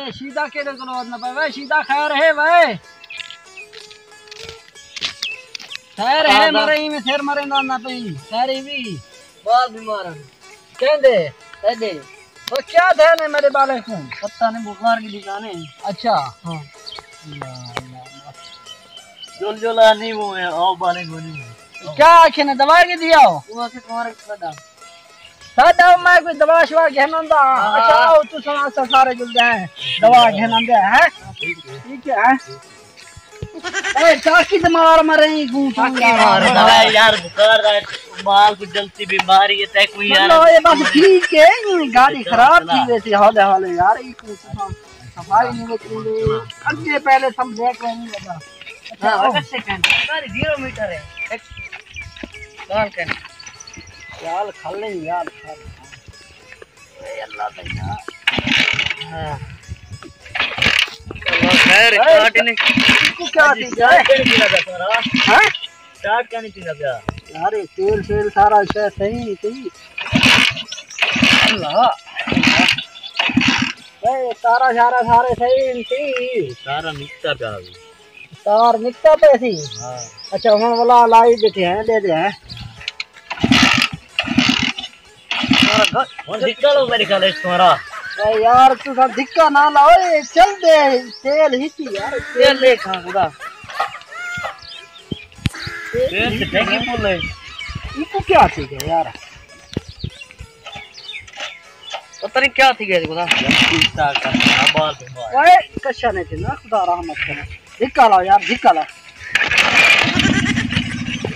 ए सीधा केड़े करो न पे सीधा खैर है भाई खैर है मरे में फिर मरे ना पे खैर भी बाल बीमार कहंदे दे वो क्या थे ने मेरे बाले को पता नहीं बुखार की दुकान है अच्छा हां जोल जोला नहीं वो है आओ बाले को नहीं क्या आखे ने दवा के दिया हो वो के तुम्हारे सादा मैं कोई दवा शवा घेनंदा अच्छा आओ तू सुना सारे जुल जाए दवा घेनंदे है ठीक है ए चाकी से मार मरे गू मार दवा यार बुखार माल को जल्दी बीमारी है तक में यार ये बस ठीक है गाड़ी खराब थी वैसे हाल हाल यार ये सफाई नहीं निकली अगले पहले समझे कोई नहीं लगा हां सेकंड सारी 0 मीटर है कॉल कर यार खा ले यार ए अल्लाह भैया हां चलो खैर स्टार्ट ने को क्या थी यार पीना था सारा हां स्टार्ट क्या नहीं पीना था यार तेल सेल सारा सही सही अल्लाह ए तारा सारे सही थी सारा निकता पे आ तार निकता पे थी हां अच्छा हम वाला लाई बैठे हैं दे दे हैं और निकलो मेरे ख्याल से तुम्हारा अरे यार तू सब धिक्का ना लाओ ये चल दे तेल ही थी यार तेल ले खा खुदा तेल से ठेकी बोले इनको क्या थी यार पता नहीं क्या थी खुदा चिंता कर बाल बीमार ओए कशा नहीं थी ना खुदा रहमत करे धिक्का लाओ यार धिक्का लाओ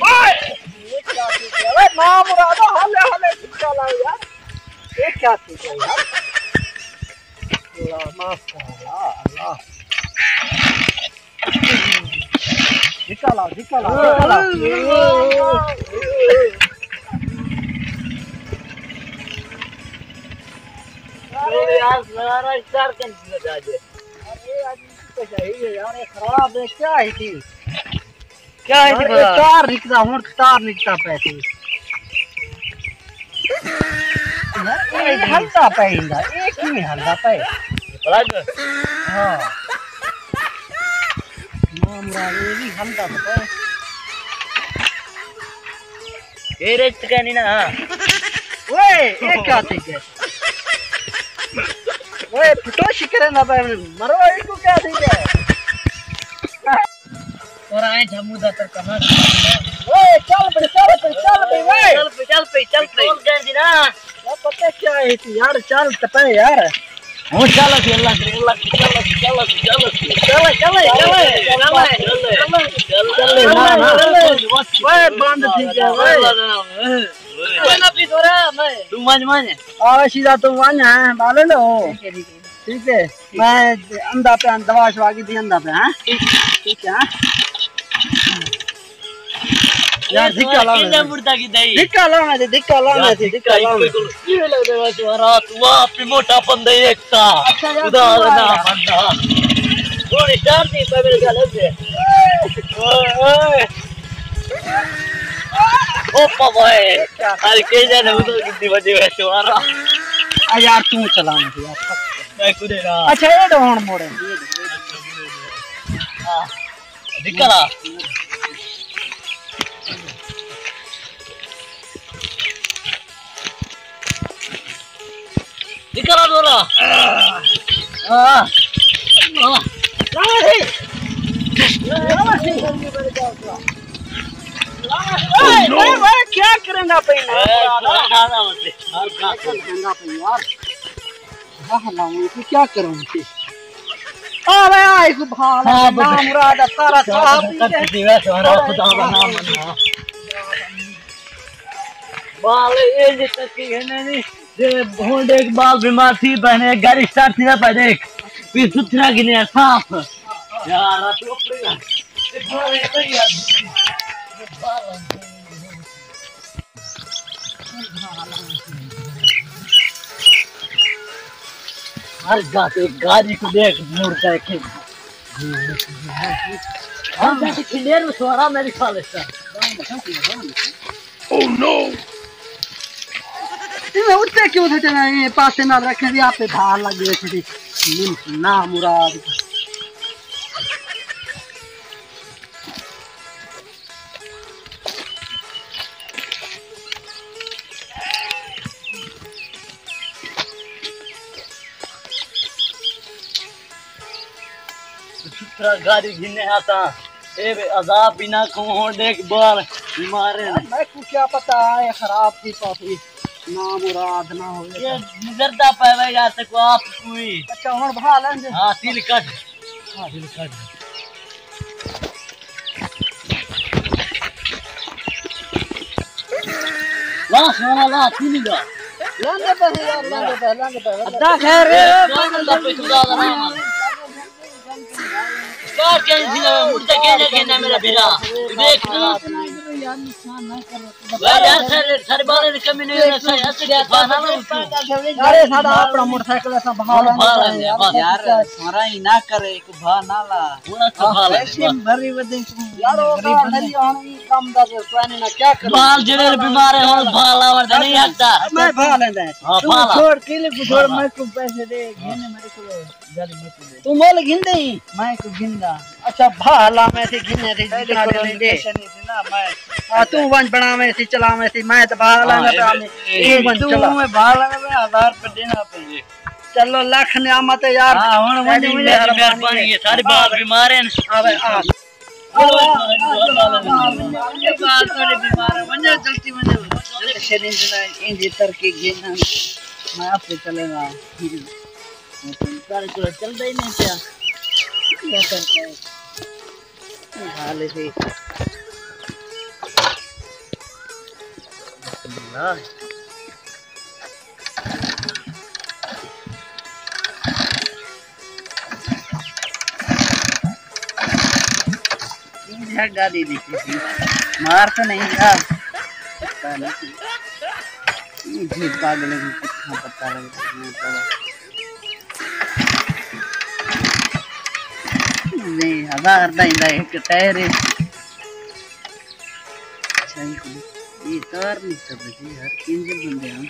ओए ये क्या थी ओए ना मुरादा हले हले धिक्का लाओ यार ये क्या थी यार अल्लाह माफ कर अल्लाह धिक्का लाओ यार सारा स्टार कैंसिल कर दे अरे आज तो चाहिए यार ये खराब है क्या है थी क्या है थी तार निकला हूं तार निकता पैसे यार ये हल्का पैंदा एक ही हल्का पै प्लग हां मामला ये भी हल्का पै ये रेट का नहीं ना ओए ये क्या थी के ओए फटो शिकरे ना पे मरो इनको क्या थी के और आए जम्मू दातर कहां ओए चल पे ओए चल पे कौन कर दी ना वो पता क्या है थी यार चल तपे यार हो चल अल्लाह ओए बंद थी के ओए ना पी थोड़ा मैं तुम मान आवे सीधा तुम वहां है बाले लो ठीक है मैं अंधा पे दवा शवा की दी अंधा पे हां ठीक है यार धिक्का लाओ किंदा मुर्दा की दई धिक्का लाओ ये लग रहा है तुम्हारा तू आप मोटा बंदा एकता खुदा ना बंदा थोड़ी स्टार थी पे मेरे ख्याल से ओए ओ पाए अरे के जाने वो तो कितनी बजे है तुम्हारा आ यार तू चलाना थी यार मैं खुदे ना अच्छा ये डोन मोड़े हां धिक्का ला निकला दोला हां ओए क्या करेंगा पहले खाना मत और क्या करेंगा पे यार हां लाऊं तू क्या करूं फिर अरे आई सुभान अल्लाह मुराद सारा साहब दिवा तुम्हारा खुदा का नाम मना बाल ये जितना की है नहीं ये बहुत एक बाल बीमार थी बहने गाड़ी स्टार्ट थी ना पे देख फिर सुथरा गिने साफ यार तो पड़ेगा हर गाड़ी को देख मुड़ करके हम जैसे क्लियर में सोरा मेरी ख्याल से ओह नो इन्हें उठते क्यों थे चला ये पास से ना रखे भी आप पे धार लगी है थी ना मुराद सुथरा गाड़ी गिने आता ए अजाब बिना कौन देख बार बीमार है। मैं को क्या पता है खराब थी पापी ना मुराद ना हो ये गुजरता पावेगा से को आप कोई। अच्छा हम भा लेंगे। हां तिल कट। हां तिल कट ला सोना ला तिल गा लेंगे पे यार लेंगे पे अद्दा खैर बंदा पे खुदा का नाम क्या टेंशन है मुझे कहने मेरा बेटा देख ना यार नुकसान ना करो यार सर बाले कमी नहीं है सही हंस खाना ना अरे सादा अपना मोटरसाइकिल ऐसा भाला यार सारा ही ना करे एक भा नाला पूरा संभाल ऐसे भरी वदे यार गरीब बंदे आने काम दा पानी ना क्या करो बाल जरे बीमार है और भाला वर्द नहीं आता मैं भा लेंदा है हां तू भाला छोड़ किले को छोड़ मैं को पैसे दे घेने मेरे को गाड़ी मत दे तू मोल घिन दे मैं को घिनदा अच्छा भाला में से घिने रे दिखा दे दे ना मैं आ तू वन बनावे से चलावे से मैं तो भाला में पे वन चला मैं भाला में 1000 पे देना पे चलो लाख नियामत है यार हां हुन मुझे मेहरबानी है सारे बाल बीमार हैं आवे आ ये बाल थोड़े बीमार है वने जल्दी वने शरीर ना इंजी तर के घेना मैं आप पे चलेगा सारे को चलता ही नहीं क्या क्या करता है हाल से ना इंजा गाड़ी दिखी मार तो नहीं था पता नहीं ये पागल है कितना पता लगता नहीं 1000 दा एक टायर है अच्छा ये कार नहीं चल रही हर इंजन बंदे हम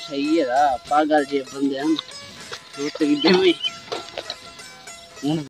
सही है पागल जे बंदे हम तो